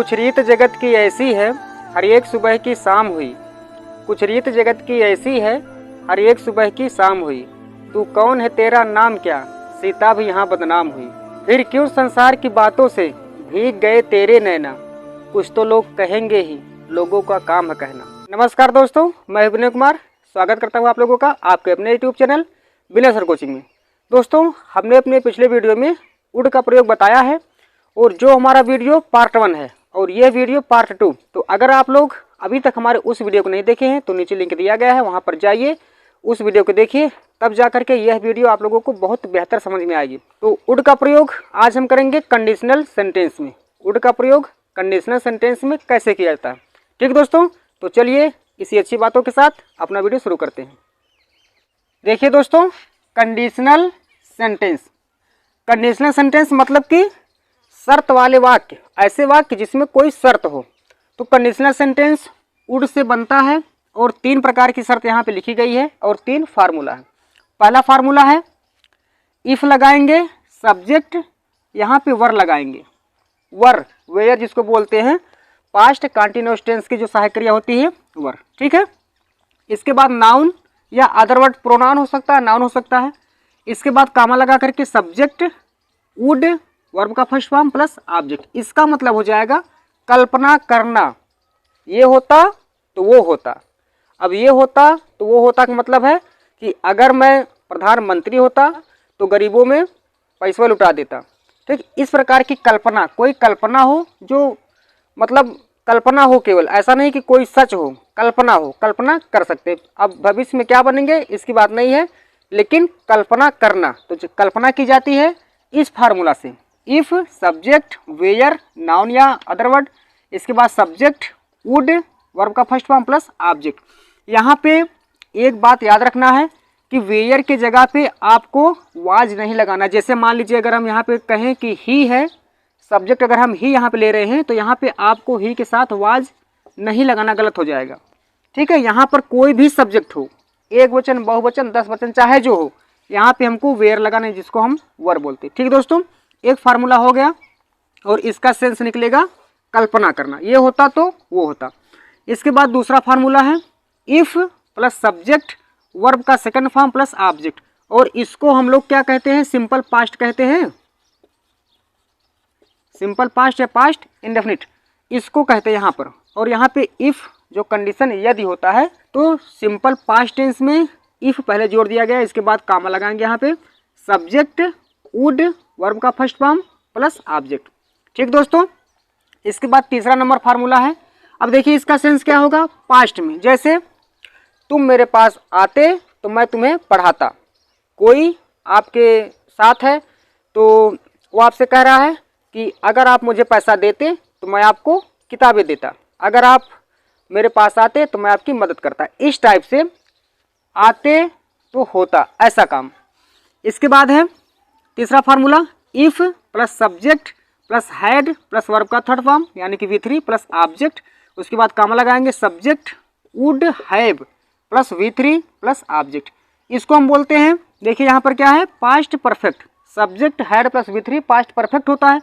कुछ रीत जगत की ऐसी है, हर एक सुबह की शाम हुई। कुछ रीत जगत की ऐसी है, हर एक सुबह की शाम हुई। तू कौन है, तेरा नाम क्या, सीता भी यहाँ बदनाम हुई। फिर क्यों संसार की बातों से भीग गए तेरे नैना, कुछ तो लोग कहेंगे ही, लोगों का काम है कहना। नमस्कार दोस्तों, मैं विनय कुमार स्वागत करता हूँ आप लोगों का आपके अपने यूट्यूब चैनल विनय सर कोचिंग में। दोस्तों, हमने अपने पिछले वीडियो में उड का प्रयोग बताया है और जो हमारा वीडियो पार्ट 1 है और ये वीडियो पार्ट 2। तो अगर आप लोग अभी तक हमारे उस वीडियो को नहीं देखे हैं तो नीचे लिंक दिया गया है, वहाँ पर जाइए, उस वीडियो को देखिए, तब जा करके यह वीडियो आप लोगों को बहुत बेहतर समझ में आएगी। तो उड का प्रयोग आज हम करेंगे कंडीशनल सेंटेंस में। उड का प्रयोग कंडीशनल सेंटेंस में कैसे किया जाता है, ठीक दोस्तों। तो चलिए इसी अच्छी बातों के साथ अपना वीडियो शुरू करते हैं। देखिए दोस्तों, कंडीशनल सेंटेंस, कंडीशनल सेंटेंस मतलब कि शर्त वाले वाक्य, ऐसे वाक्य जिसमें कोई शर्त हो। तो कंडीशनल सेंटेंस उड से बनता है और 3 प्रकार की शर्त यहाँ पे लिखी गई है और 3 फार्मूला है। पहला फार्मूला है इफ लगाएंगे, सब्जेक्ट यहाँ पे वर लगाएंगे, वर वेयर जिसको बोलते हैं, पास्ट कंटीन्यूअस टेंस की जो सहायक क्रिया होती है वर, ठीक है। इसके बाद नाउन या अदर वर्ड प्रोनाउन हो सकता है, नाउन हो सकता है। इसके बाद कामा लगा करके सब्जेक्ट वुड वर्ब का फर्स्ट फॉर्म प्लस ऑब्जेक्ट। इसका मतलब हो जाएगा कल्पना करना, ये होता तो वो होता, अब ये होता तो वो होता का मतलब है कि अगर मैं प्रधानमंत्री होता तो गरीबों में पैसा लुटा देता, ठीक। इस प्रकार की कल्पना, कोई कल्पना हो जो मतलब कल्पना हो, केवल ऐसा नहीं कि कोई सच हो, कल्पना हो, कल्पना कर सकते। अब भविष्य में क्या बनेंगे इसकी बात नहीं है, लेकिन कल्पना करना, तो जो कल्पना की जाती है इस फार्मूला से, इफ सब्जेक्ट वेयर नाउन या अदर वर्ड, इसके बाद सब्जेक्ट वुड वर्ब का फर्स्ट फॉर्म प्लस ऑब्जेक्ट। यहाँ पे एक बात याद रखना है कि वेयर के जगह पे आपको वाज नहीं लगाना। जैसे मान लीजिए अगर हम यहाँ पे कहें कि ही है, सब्जेक्ट अगर हम ही यहाँ पे ले रहे हैं तो यहाँ पे आपको ही के साथ वाज नहीं लगाना, गलत हो जाएगा, ठीक है। यहाँ पर कोई भी सब्जेक्ट हो, एक वचन, बहुवचन, 10 वचन, चाहे जो हो, यहाँ पे हमको वेयर लगाना है, जिसको हम वर बोलते हैं, ठीक दोस्तों। एक फार्मूला हो गया और इसका सेंस निकलेगा कल्पना करना, ये होता तो वो होता। इसके बाद दूसरा फार्मूला है इफ प्लस सब्जेक्ट वर्ब का सेकंड फॉर्म प्लस ऑब्जेक्ट, और इसको हम लोग क्या कहते हैं, सिंपल पास्ट कहते हैं, सिंपल पास्ट या पास्ट इंडेफिनिट इसको कहते हैं यहाँ पर। और यहाँ पे इफ जो कंडीशन यदि होता है तो सिंपल पास्ट टेंस में इफ पहले जोड़ दिया गया, इसके बाद कामा लगाएंगे यहाँ पे, सब्जेक्ट वुड वर्ब का फर्स्ट फॉर्म प्लस ऑब्जेक्ट, ठीक दोस्तों। इसके बाद तीसरा नंबर फार्मूला है। अब देखिए इसका सेंस क्या होगा पास्ट में, जैसे तुम मेरे पास आते तो मैं तुम्हें पढ़ाता। कोई आपके साथ है तो वो आपसे कह रहा है कि अगर आप मुझे पैसा देते तो मैं आपको किताबें देता, अगर आप मेरे पास आते तो मैं आपकी मदद करता। इस टाइप से आते तो होता, ऐसा काम। इसके बाद है तीसरा formula if plus subject plus had plus verb का थर्ड फॉर्म यानी कि V3 प्लस ऑब्जेक्ट, उसके बाद कामा लगाएंगे subject would have plus V3 plus object. इसको हम बोलते हैं, देखिए यहाँ पर क्या है, past perfect. Subject had plus V3 past perfect होता है,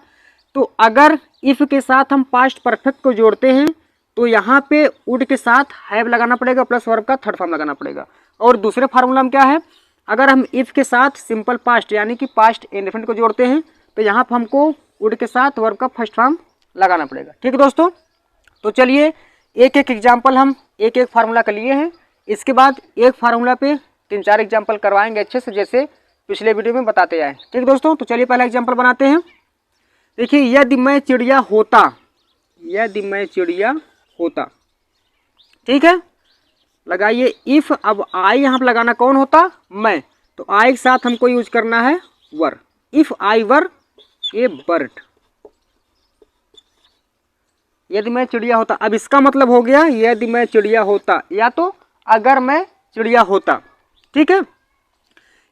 तो अगर इफ के साथ हम पास्ट परफेक्ट को जोड़ते हैं तो यहाँ पे वुड के साथ हैव लगाना पड़ेगा प्लस वर्ब का थर्ड फॉर्म लगाना पड़ेगा। और दूसरे फार्मूला में क्या है, अगर हम इफ के साथ सिंपल पास्ट यानी कि पास्ट इंडेफिनिट को जोड़ते हैं तो यहाँ पर हमको वुड के साथ वर्ब का फर्स्ट फॉर्म लगाना पड़ेगा, ठीक है दोस्तों। तो चलिए एक एक एग्जाम्पल हम एक एक फार्मूला का लिए हैं, इसके बाद एक फार्मूला पे 3-4 एग्जाम्पल करवाएंगे अच्छे से, जैसे पिछले वीडियो में बताते आए, ठीक दोस्तों। तो चलिए पहला एग्जाम्पल बनाते हैं। देखिए यदि मैं चिड़िया होता, यदि मैं चिड़िया होता, ठीक है, लगाइए इफ। अब आई यहाँ पर लगाना कौन होता, मैं, तो आई के साथ हमको यूज करना है वर, if I were A bird, यदि मैं चिड़िया होता। अब इसका मतलब हो गया यदि मैं चिड़िया होता या तो अगर मैं चिड़िया होता, ठीक है।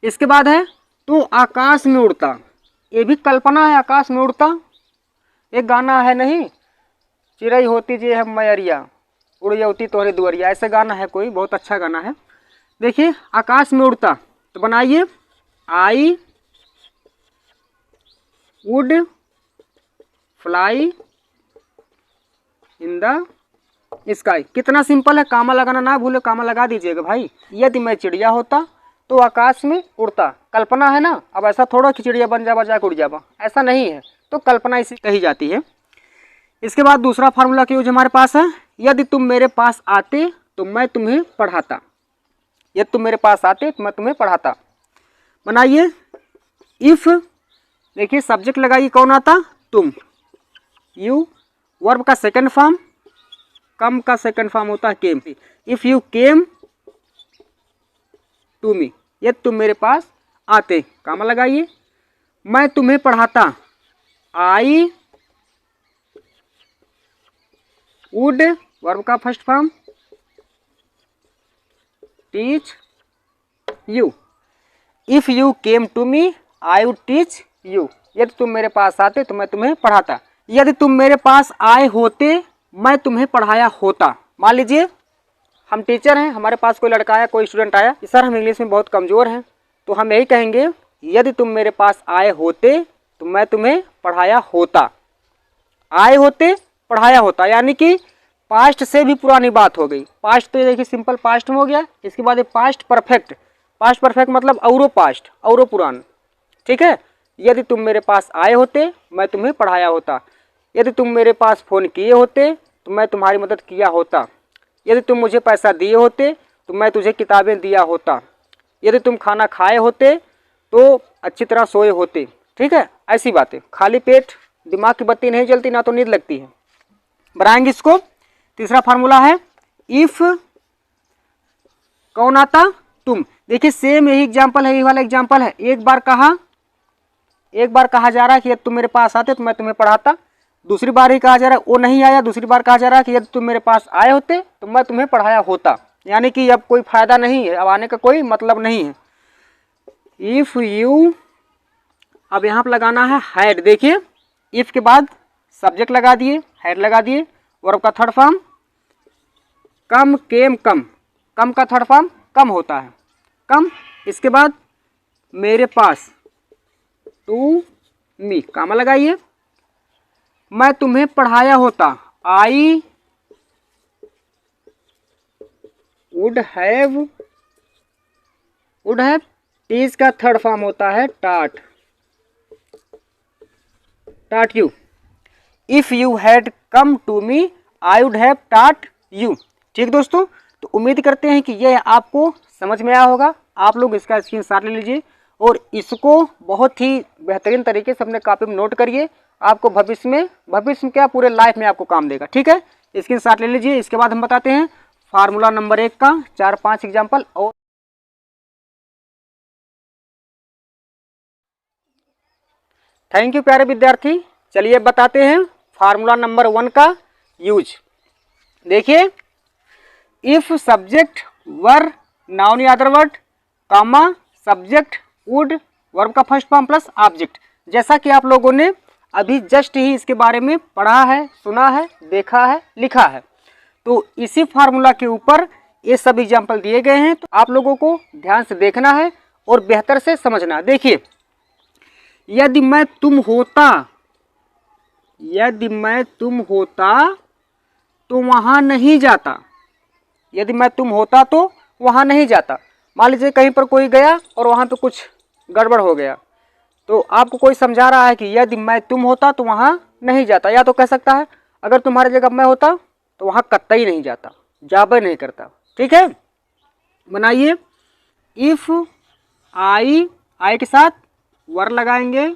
इसके बाद है तो आकाश में उड़ता, ये भी कल्पना है, आकाश में उड़ता। एक गाना है नहीं, चिड़ै होती जे है मैरिया उड़ जाती तोहरे दुआरिया, ऐसा गाना है कोई, बहुत अच्छा गाना है। देखिए आकाश में उड़ता, तो बनाइए I would fly in the sky. कितना सिंपल है, कामा लगाना ना भूले, कामा लगा दीजिएगा भाई। यदि मैं चिड़िया होता तो आकाश में उड़ता, कल्पना है ना। अब ऐसा थोड़ा कि चिड़िया बन जावा जाके उड़ जावा, ऐसा नहीं है, तो कल्पना इसी कही जाती है। इसके बाद दूसरा फार्मूला का यूज हमारे पास है, यदि तुम मेरे पास आते तो मैं तुम्हें पढ़ाता। यदि तुम मेरे पास आते तो मैं तुम्हें पढ़ाता। बनाइए इफ, देखिए सब्जेक्ट लगाइए, कौन आता, तुम। यू, वर्ब का सेकंड फॉर्म, कम का सेकंड फॉर्म होता है came. If you came to me, यदि तुम मेरे पास आते, कामा लगाइए। मैं तुम्हें पढ़ाता, आई वुड, वर्ब का first form, teach you. If you came to me I would teach you, यदि तुम मेरे पास आते तो मैं तुम्हें पढ़ाता। यदि तुम मेरे पास आए होते मैं तुम्हें पढ़ाया होता। मान लीजिए हम टीचर हैं, हमारे पास कोई लड़का आया, कोई स्टूडेंट आया, सर हम इंग्लिश में बहुत कमज़ोर हैं, तो हम यही कहेंगे यदि तुम मेरे पास आए होते तो मैं तुम्हें पढ़ाया होता। आए होते, पढ़ाया होता, यानी कि पास्ट से भी पुरानी बात हो गई। पास्ट तो देखिए सिंपल पास्ट में हो गया, इसके बाद पास्ट परफेक्ट। पास्ट परफेक्ट मतलब औरो पास्ट, औरो पुरान, ठीक है। यदि तुम मेरे पास आए होते मैं तुम्हें पढ़ाया होता। यदि तुम मेरे पास फ़ोन किए होते तो मैं तुम्हारी मदद किया होता। यदि तुम मुझे पैसा दिए होते तो मैं तुझे किताबें दिया होता। यदि तुम खाना खाए होते तो अच्छी तरह सोए होते, ठीक है। ऐसी बातें, खाली पेट दिमाग की बत्ती नहीं जलती, ना तो नींद लगती है। बनाएंगे इसको। तीसरा फार्मूला है इफ, कौन आता, तुम। देखिए सेम यही एग्जाम्पल है, यही वाला एग्जाम्पल है। एक बार कहा जा रहा है कि यदि तुम मेरे पास आते तो मैं तुम्हें पढ़ाता। दूसरी बार ही कहा जा रहा है, वो नहीं आया, दूसरी बार कहा जा रहा है कि यदि तुम मेरे पास आए होते तो मैं तुम्हें पढ़ाया होता, यानी कि अब कोई फायदा नहीं है, अब आने का कोई मतलब नहीं है। इफ यू, अब यहाँ पर लगाना है हैड। देखिए इफ के बाद सब्जेक्ट लगा दिए, हैड लगा दिए, वर्ब का थर्ड फॉर्म कम, केम, कम। कम का थर्ड फॉर्म कम होता है, कम। इसके बाद मेरे पास, टू मी, कामा लगाइए। मैं तुम्हें पढ़ाया होता, आई वुड हैव, टीच का थर्ड फॉर्म होता है taught, taught you. If you had come to me I would have taught you. ठीक दोस्तों, तो उम्मीद करते हैं कि यह आपको समझ में आया होगा। आप लोग इसका स्क्रीनशॉट ले लीजिए और इसको बहुत ही बेहतरीन तरीके से अपने कॉपी में नोट करिए। आपको भविष्य में क्या पूरे लाइफ में आपको काम देगा, ठीक है। स्क्रीनशॉट ले लीजिए। इसके बाद हम बताते हैं फार्मूला नंबर 1 का 4-5 एग्जाम्पल। और थैंक यू प्यारे विद्यार्थी। चलिए बताते हैं फार्मूला नंबर 1 का यूज। देखिए इफ सब्जेक्ट वर, नाउन या other word, comma, subject would, verb का फर्स्ट फॉर्म प्लस ऑब्जेक्ट। जैसा कि आप लोगों ने अभी जस्ट ही इसके बारे में पढ़ा है, सुना है, देखा है, लिखा है, तो इसी फार्मूला के ऊपर ये सब एग्जाम्पल दिए गए हैं। तो आप लोगों को ध्यान से देखना है और बेहतर से समझना। देखिए यदि मैं तुम होता तो वहां नहीं जाता। यदि मैं तुम होता तो वहां नहीं जाता। मान लीजिए कहीं पर कोई गया और वहां पे कुछ गड़बड़ हो गया, तो आपको कोई समझा रहा है कि यदि मैं तुम होता तो वहां नहीं जाता। या तो कह सकता है अगर तुम्हारी जगह मैं होता तो वहां कतई नहीं जाता, जाबे नहीं करता, ठीक है। बनाइए इफ आई के साथ वर लगाएंगे।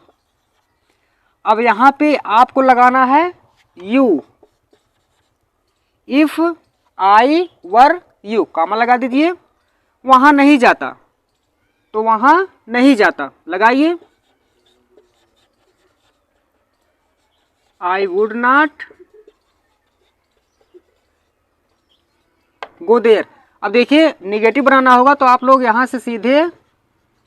अब यहाँ पे आपको लगाना है you. If I were you, comma लगा दीजिए। वहां नहीं जाता तो वहां नहीं जाता लगाइए। I would not go there. अब देखिए निगेटिव बनाना होगा तो आप लोग यहां से सीधे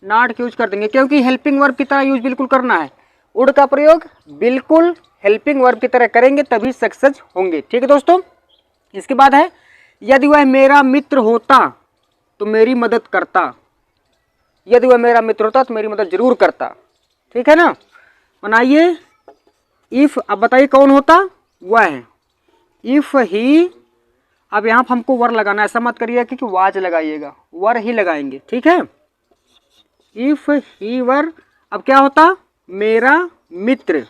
नॉट का यूज कर देंगे, क्योंकि हेल्पिंग वर्ब की तरह यूज बिल्कुल करना है। वुड का प्रयोग बिल्कुल हेल्पिंग वर्ब की तरह करेंगे तभी सक्सेस होंगे, ठीक है दोस्तों। इसके बाद है यदि वह मेरा मित्र होता तो मेरी मदद करता। यदि वह मेरा मित्र होता तो मेरी मदद जरूर करता, ठीक है ना। बनाइए इफ, अब बताइए कौन होता, वह है। इफ ही, अब यहाँ हमको वर लगाना, ऐसा मत करिए कि वाज लगाइएगा, वर ही लगाएंगे, ठीक है। इफ ही वर, अब क्या होता, मेरा मित्र,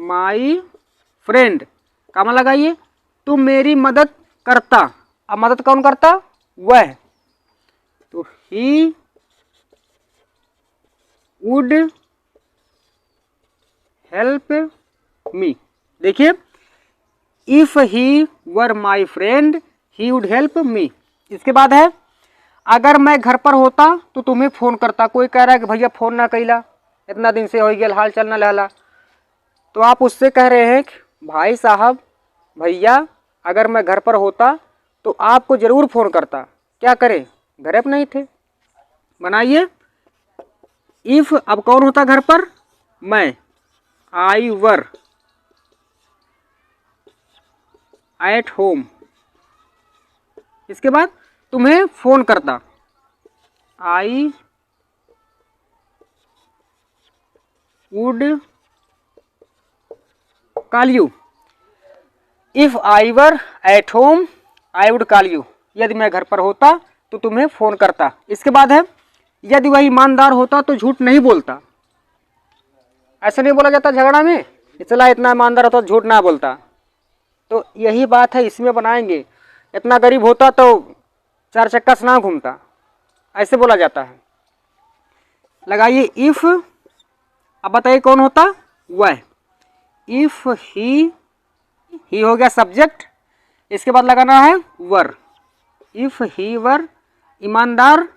माई फ्रेंड, कामा लगाइए, तुम मेरी मदद करता, अब मदद कौन करता, वह, तो ही वुड हेल्प मी। देखिए, if he were my friend he would help me. इसके बाद है, अगर मैं घर पर होता तो तुम्हें फोन करता। कोई कह रहा है कि भैया फोन ना कैला, इतना दिन से हो गया, हाल चल ना लहला, तो आप उससे कह रहे हैं कि भाई साहब, भैया अगर मैं घर पर होता तो आपको जरूर फोन करता, क्या करें घर पर नहीं थे। बनाइए, इफ, अब कौन होता घर पर, मैं, आई वर एट होम। इसके बाद तुम्हें फोन करता, I would call you. If I were at home I would call you, यदि मैं घर पर होता तो तुम्हें फोन करता। इसके बाद है, यदि वह ईमानदार होता तो झूठ नहीं बोलता। ऐसा नहीं बोला जाता झगड़ा में, चला इतना ईमानदार होता तो झूठ ना बोलता, तो यही बात है, इसमें बनाएंगे। इतना गरीब होता तो चार चक्का से ना घूमता, ऐसे बोला जाता है। लगाइए इफ, अब बताइए कौन होता, वह। इफ ही हो गया सब्जेक्ट, इसके बाद लगाना है वर। इफ ही वर ईमानदार,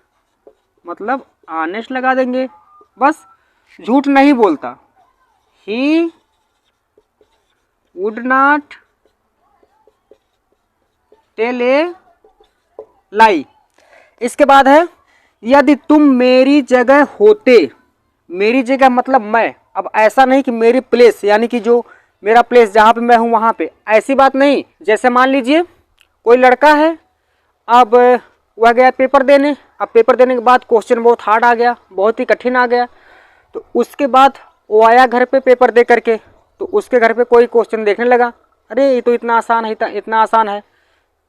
मतलब ऑनेस्ट लगा देंगे, बस झूठ नहीं बोलता। He would not tell a lie. इसके बाद है, यदि तुम मेरी जगह होते, मेरी जगह मतलब मैं, अब ऐसा नहीं कि मेरी प्लेस, यानी कि जो मेरा प्लेस जहाँ पे मैं हूँ वहाँ पे, ऐसी बात नहीं। जैसे मान लीजिए कोई लड़का है, अब वह गया पेपर देने, अब पेपर देने के बाद क्वेश्चन बहुत हार्ड आ गया, बहुत ही कठिन आ गया, तो उसके बाद वो आया घर पे पेपर दे करके, तो उसके घर पे कोई क्वेश्चन देखने लगा, अरे ये तो इतना आसान है, इतना आसान है।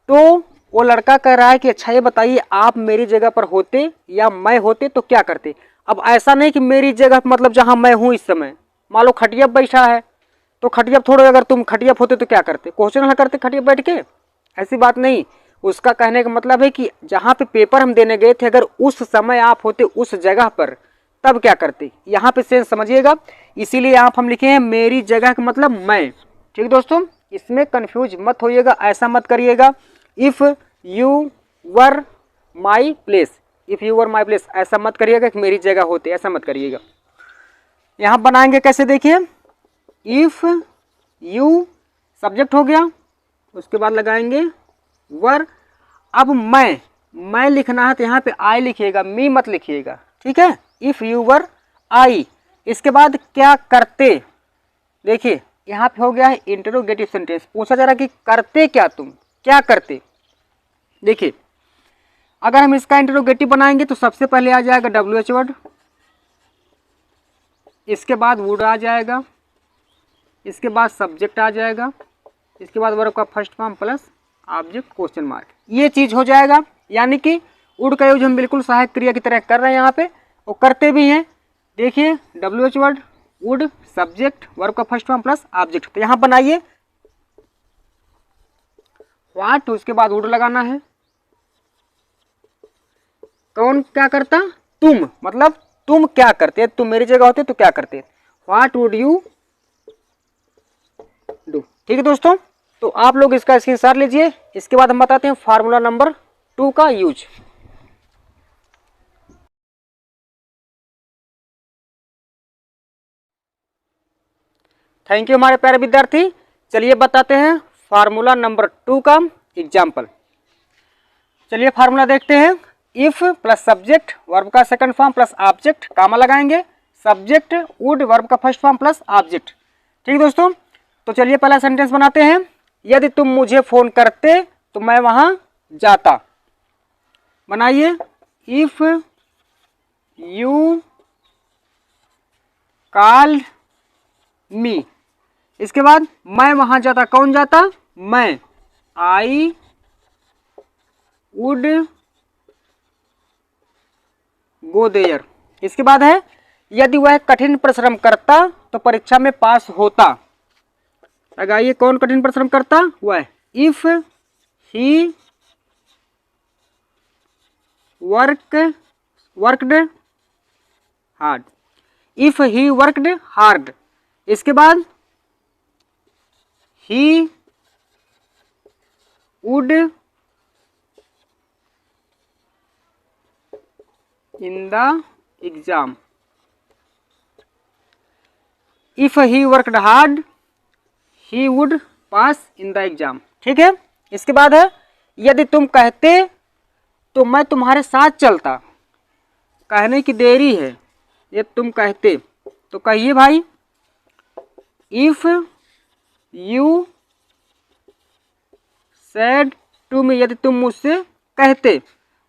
तो वो लड़का कह रहा है कि अच्छा ये बताइए, आप मेरी जगह पर होते या मैं होते तो क्या करते। अब ऐसा नहीं कि मेरी जगह मतलब जहाँ मैं हूँ इस समय, मान लो खटिया बैठा है, तो खटिया थोड़े, अगर तुम खटिया होते तो क्या करते, क्वेश्चन हल करते खटिया बैठ के, ऐसी बात नहीं। उसका कहने का मतलब है कि जहाँ पे पेपर हम देने गए थे, अगर उस समय आप होते उस जगह पर, तब क्या करते। यहाँ पे सेंस समझिएगा, इसीलिए यहाँ हम लिखे हैं मेरी जगह का मतलब मैं। ठीक दोस्तों, इसमें कंफ्यूज मत होइएगा, ऐसा मत करिएगा if you were my place, if you were my place ऐसा मत करिएगा कि मेरी जगह होते, ऐसा मत करिएगा। यहाँ बनाएंगे कैसे, देखिए, इफ यू सब्जेक्ट हो गया, उसके बाद लगाएंगे वर। अब मैं लिखना है तो यहाँ पे आई लिखिएगा, मी मत लिखिएगा, ठीक है। इफ यू वर आई, इसके बाद क्या करते, देखिए यहाँ पे हो गया है इंटरोगेटिव सेंटेंस, पूछा जा रहा है कि करते क्या, तुम क्या करते। देखिए अगर हम इसका इंटरोगेटिव बनाएंगे तो सबसे पहले आ जाएगा WH वर्ड, इसके बाद वुड आ जाएगा, इसके बाद सब्जेक्ट आ जाएगा, इसके बाद वर्ब का first form plus object question mark, ये चीज हो जाएगा। यानी कि वुड का यूज हम बिल्कुल सहायक क्रिया की तरह कर रहे हैं यहाँ पे, वो करते भी हैं। देखिए WH word, would, subject, verb का फर्स्ट फॉर्म प्लस ऑब्जेक्ट। तो यहाँ बनाइए व्हाट, उसके बाद वुड लगाना है। कौन क्या करता, तुम, मतलब तुम क्या करते, तुम मेरी जगह होते तो क्या करते, व्हाट वुड यू डू। ठीक है दोस्तों, तो आप लोग इसका स्क्रीनशॉट लीजिए। इसके बाद हम बताते हैं फार्मूला नंबर 2 का यूज। थैंक यू हमारे प्यारे विद्यार्थी। चलिए बताते हैं फार्मूला नंबर 2 का एग्जाम्पल। चलिए फार्मूला देखते हैं। इफ प्लस सब्जेक्ट, वर्ब का सेकंड फॉर्म प्लस ऑब्जेक्ट, कामा लगाएंगे, सब्जेक्ट वुड, वर्ब का फर्स्ट फॉर्म प्लस ऑब्जेक्ट। ठीक दोस्तों, तो चलिए पहला सेंटेंस बनाते हैं। यदि तुम मुझे फोन करते तो मैं वहां जाता। बनाइए, इफ यू कॉल मी, इसके बाद मैं वहां जाता, कौन जाता? मैं। I would go there. इसके बाद है यदि वह कठिन परिश्रम करता तो परीक्षा में पास होता। लगाइए कौन कठिन परिश्रम करता? वह। If he worked hard. If he worked hard. इसके बाद he would in the exam. If he worked hard he would pass in the exam. ठीक है। इसके बाद है यदि तुम कहते तो मैं तुम्हारे साथ चलता। कहने की देरी है, ये तुम कहते तो कहिए भाई, if you said to me. यदि तुम मुझसे कहते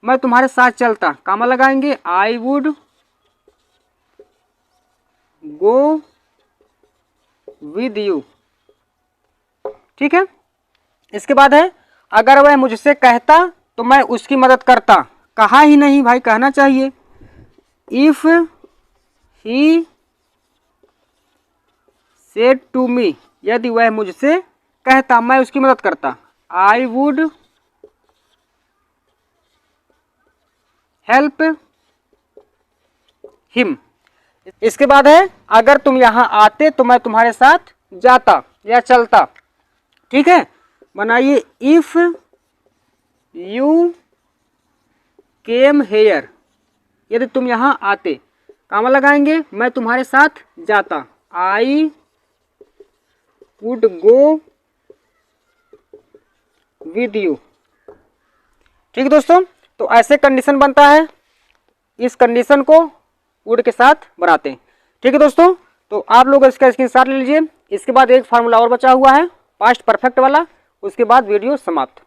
मैं तुम्हारे साथ चलता, कामा लगाएंगे, आई वुड गो विद यू। ठीक है। इसके बाद है अगर वह मुझसे कहता तो मैं उसकी मदद करता। कहा ही नहीं भाई, कहना चाहिए। If he said to me. यदि वह मुझसे कहता मैं उसकी मदद करता। I would help him. इसके बाद है अगर तुम यहां आते तो मैं तुम्हारे साथ जाता या चलता। ठीक है। बनाइए, इफ यू केम हेयर। यदि तुम यहां आते, कामा लगाएंगे, मैं तुम्हारे साथ जाता। आई वुड गो विद यू। ठीक है दोस्तों, तो ऐसे कंडीशन बनता है, इस कंडीशन को वुड के साथ बनाते हैं। ठीक है दोस्तों, तो आप लोग इसका स्क्रीनशॉट ले लीजिए। इसके बाद एक फार्मूला और बचा हुआ है पास्ट परफेक्ट वाला, उसके बाद वीडियो समाप्त।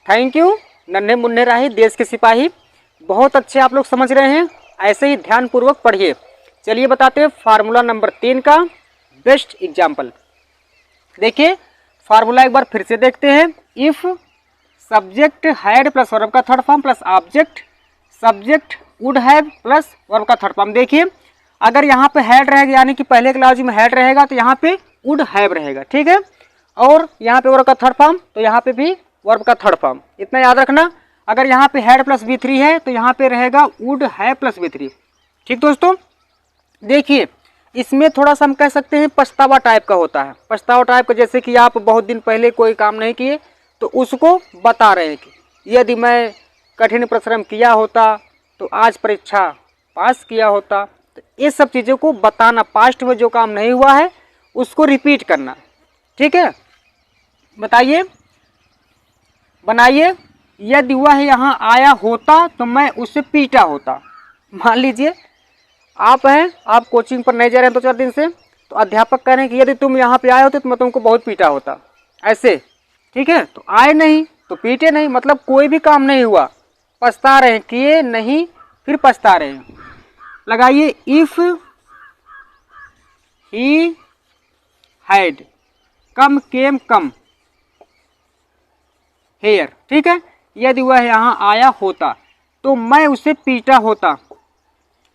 Thank you. नन्हे मुन्ने राही देश के सिपाही, बहुत अच्छे आप लोग समझ रहे हैं, ऐसे ही ध्यानपूर्वक पढ़िए। चलिए बताते हैं फार्मूला नंबर 3 का बेस्ट एग्जाम्पल। देखिए फार्मूला एक बार फिर से देखते हैं। If subject had plus verb का third form plus object subject would have plus verb का थर्ड फॉर्म। देखिए अगर यहाँ पे हैड रहेगा, यानी कि पहले क्लास में हैड रहेगा तो यहाँ पे वुड हैव रहेगा। ठीक है। और यहाँ पे वर्ब का थर्ड फॉर्म तो यहाँ पे भी वर्ब का थर्ड फॉर्म, इतना याद रखना। अगर यहाँ पे हैड प्लस V3 है तो यहाँ पे रहेगा वुड हैव प्लस V3। ठीक दोस्तों, देखिए इसमें थोड़ा सा हम कह सकते हैं पछतावा टाइप का होता है। पछतावा टाइप का जैसे कि आप बहुत दिन पहले कोई काम नहीं किए तो उसको बता रहे हैं कि यदि मैं कठिन परिश्रम किया होता तो आज परीक्षा पास किया होता। तो ये सब चीज़ों को बताना, पास्ट में जो काम नहीं हुआ है उसको रिपीट करना। ठीक है। बताइए, बनाइए, यदि वह यहाँ आया होता तो मैं उसे पीटा होता। मान लीजिए आप हैं, आप कोचिंग पर नहीं जा रहे हैं 2-4 दिन से, तो अध्यापक कह रहे हैं कि यदि तुम यहाँ पे आए होते तो मैं तुमको बहुत पीटा होता, ऐसे। ठीक है। तो आए नहीं तो पीटे नहीं, मतलब कोई भी काम नहीं हुआ, पछता रहे हैं, किए नहीं फिर पछता रहे हैं। लगाइए, if he had come came come here. ठीक है। यदि वह यहाँ आया होता तो मैं उसे पीटा होता।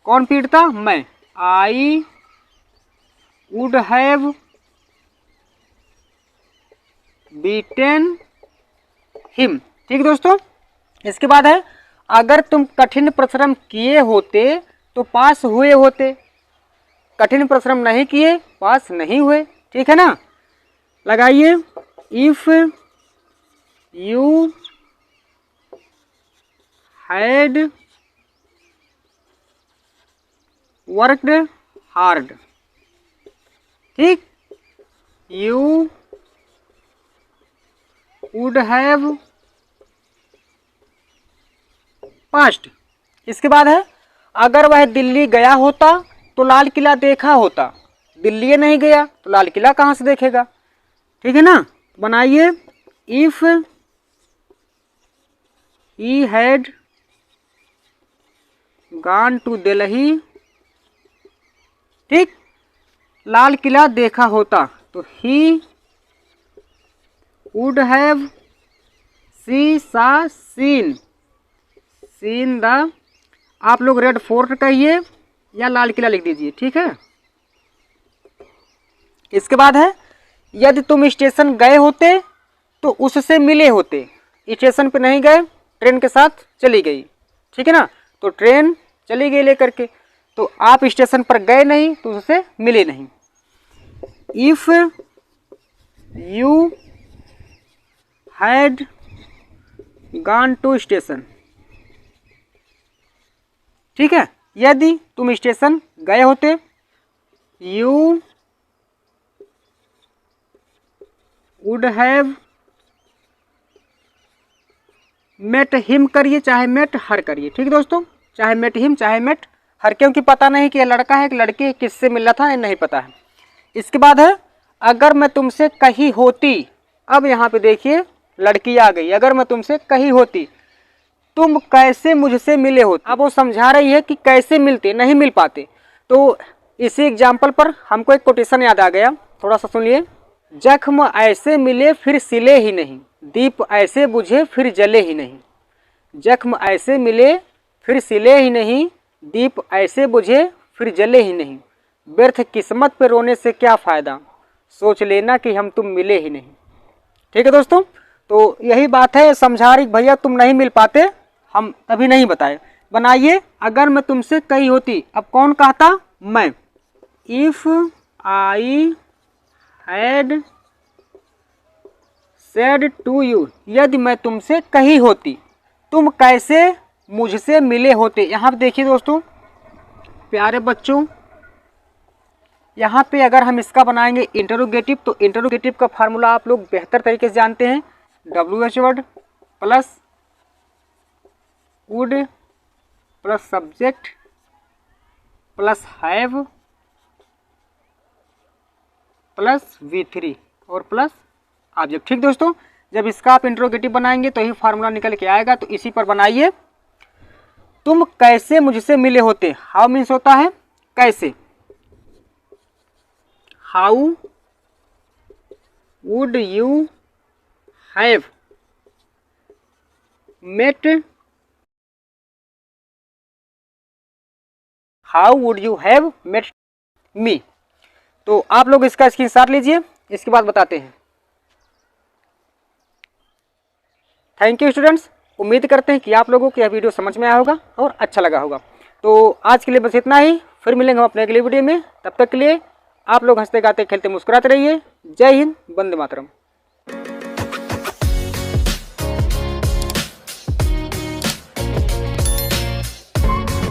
कौन पीटता? मैं। I would have beaten him. ठीक दोस्तों, इसके बाद है अगर तुम कठिन परिश्रम किए होते तो पास हुए होते। कठिन परिश्रम नहीं किए, पास नहीं हुए। ठीक है ना। लगाइए, if you had worked hard. ठीक, यू वुड हैव पास्ट। इसके बाद है अगर वह दिल्ली गया होता तो लाल किला देखा होता। दिल्ली नहीं गया तो लाल किला कहाँ से देखेगा? ठीक है ना। बनाइए, if he had gone to Delhi ठीक, लाल किला देखा होता तो he would have seen the, आप लोग रेड फोर्ट कहिए या लाल किला लिख दीजिए, ठीक है। इसके बाद है, यदि तुम स्टेशन गए होते तो उससे मिले होते। स्टेशन पे नहीं गए, ट्रेन के साथ चली गई, ठीक है ना, तो ट्रेन चली गई लेकर के, तो आप स्टेशन पर गए नहीं तो उससे मिले नहीं। If you had gone to station, ठीक है, यदि तुम स्टेशन गए होते, you would have met him करिए, चाहे मेट हर करिए, ठीक है दोस्तों, चाहे मेट हिम चाहे मेट हर, क्योंकि पता नहीं कि ये लड़का है कि लड़की, किससे मिल रहा था ये नहीं पता है। इसके बाद है, अगर मैं तुमसे कही होती, अब यहाँ पे देखिए लड़की आ गई, अगर मैं तुमसे कही होती तुम कैसे मुझसे मिले होते। अब वो समझा रही है कि कैसे मिलते, नहीं मिल पाते। तो इसी एग्जाम्पल पर हमको एक कोटेशन याद आ गया, थोड़ा सा सुनिए। जख्म ऐसे मिले फिर सिले ही नहीं, दीप ऐसे बुझे फिर जले ही नहीं। जख्म ऐसे मिले फिर सिले ही नहीं, दीप ऐसे बुझे फिर जले ही नहीं। व्यर्थ किस्मत पे रोने से क्या फ़ायदा, सोच लेना कि हम तुम मिले ही नहीं। ठीक है दोस्तों, तो यही बात है, समझा रही भैया तुम नहीं मिल पाते, हम तभी नहीं बताए। बनाइए, अगर मैं तुमसे कही होती, अब कौन कहता, मैं। If I had said to you, यदि मैं तुमसे कही होती तुम कैसे मुझसे मिले होते। यहाँ पे देखिए दोस्तों प्यारे बच्चों, यहाँ पे अगर हम इसका बनाएंगे इंटरोगेटिव, तो इंटरोगेटिव का फार्मूला आप लोग बेहतर तरीके से जानते हैं, WH word plus would plus subject plus have plus V3 और प्लस ऑब्जेक्ट। ठीक दोस्तों, जब इसका आप इंटरोगेटिव बनाएंगे तो ही फार्मूला निकल के आएगा। तो इसी पर बनाइए, तुम कैसे मुझसे मिले होते। हाउ मीन्स होता है कैसे, how would you have met, how would you have met me. तो आप लोग इसका स्क्रीनशॉट लीजिए, इसके बाद बताते हैं। थैंक यू स्टूडेंट्स, उम्मीद करते हैं कि आप लोगों को यह वीडियो समझ में आया होगा और अच्छा लगा होगा। तो आज के लिए बस इतना ही, फिर मिलेंगे हम अपने अगले वीडियो में। तब तक के लिए आप लोग हंसते गाते खेलते मुस्कुराते रहिए। जय हिंद, वंदे मातरम।